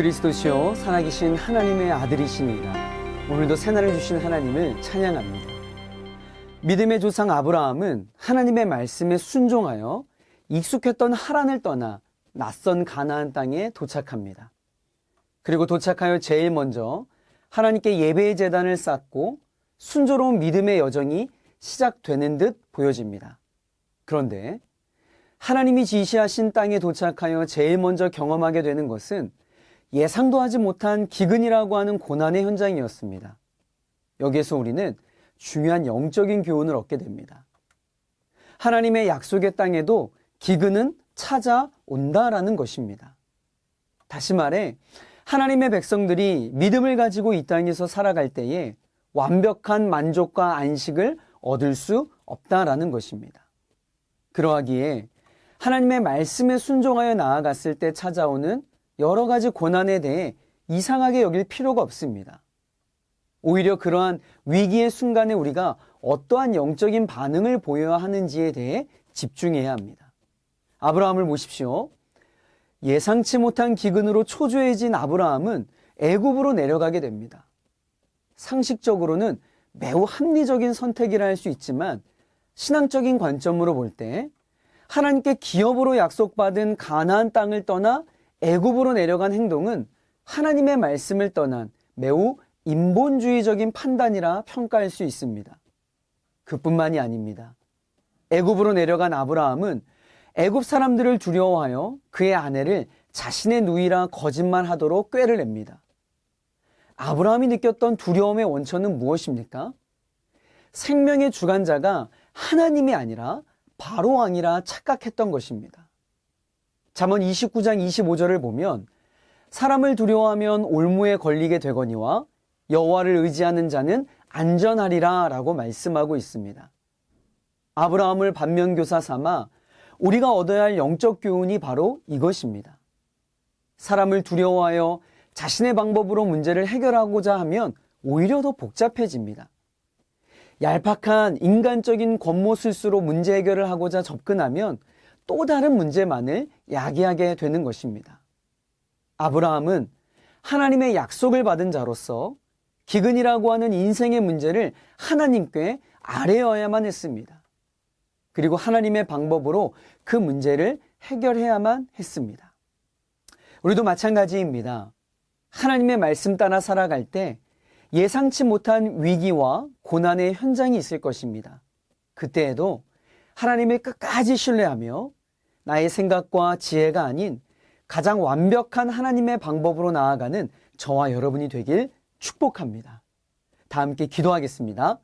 그리스도시요 살아계신 하나님의 아들이시니이다. 오늘도 새날을 주신 하나님을 찬양합니다. 믿음의 조상 아브라함은 하나님의 말씀에 순종하여 익숙했던 하란을 떠나 낯선 가나안 땅에 도착합니다. 그리고 도착하여 제일 먼저 하나님께 예배의 제단을 쌓고 순조로운 믿음의 여정이 시작되는 듯 보여집니다. 그런데 하나님이 지시하신 땅에 도착하여 제일 먼저 경험하게 되는 것은 예상도 하지 못한 기근이라고 하는 고난의 현장이었습니다. 여기에서 우리는 중요한 영적인 교훈을 얻게 됩니다. 하나님의 약속의 땅에도 기근은 찾아온다라는 것입니다. 다시 말해 하나님의 백성들이 믿음을 가지고 이 땅에서 살아갈 때에 완벽한 만족과 안식을 얻을 수 없다라는 것입니다. 그러하기에 하나님의 말씀에 순종하여 나아갔을 때 찾아오는 여러 가지 고난에 대해 이상하게 여길 필요가 없습니다. 오히려 그러한 위기의 순간에 우리가 어떠한 영적인 반응을 보여야 하는지에 대해 집중해야 합니다. 아브라함을 보십시오. 예상치 못한 기근으로 초조해진 아브라함은 애굽으로 내려가게 됩니다. 상식적으로는 매우 합리적인 선택이라 할 수 있지만 신앙적인 관점으로 볼 때 하나님께 기업으로 약속받은 가나안 땅을 떠나 애굽으로 내려간 행동은 하나님의 말씀을 떠난 매우 인본주의적인 판단이라 평가할 수 있습니다. 그뿐만이 아닙니다. 애굽으로 내려간 아브라함은 애굽 사람들을 두려워하여 그의 아내를 자신의 누이라 거짓말하도록 꾀를 냅니다. 아브라함이 느꼈던 두려움의 원천은 무엇입니까? 생명의 주관자가 하나님이 아니라 바로 왕이라 착각했던 것입니다. 잠언 29장 25절을 보면 사람을 두려워하면 올무에 걸리게 되거니와 여호와를 의지하는 자는 안전하리라 라고 말씀하고 있습니다. 아브라함을 반면교사 삼아 우리가 얻어야 할 영적 교훈이 바로 이것입니다. 사람을 두려워하여 자신의 방법으로 문제를 해결하고자 하면 오히려 더 복잡해집니다. 얄팍한 인간적인 권모술수로 문제 해결을 하고자 접근하면 또 다른 문제만을 야기하게 되는 것입니다. 아브라함은 하나님의 약속을 받은 자로서 기근이라고 하는 인생의 문제를 하나님께 아뢰어야만 했습니다. 그리고 하나님의 방법으로 그 문제를 해결해야만 했습니다. 우리도 마찬가지입니다. 하나님의 말씀 따라 살아갈 때 예상치 못한 위기와 고난의 현장이 있을 것입니다. 그때에도 하나님을 끝까지 신뢰하며 나의 생각과 지혜가 아닌 가장 완벽한 하나님의 방법으로 나아가는 저와 여러분이 되길 축복합니다. 다 함께 기도하겠습니다.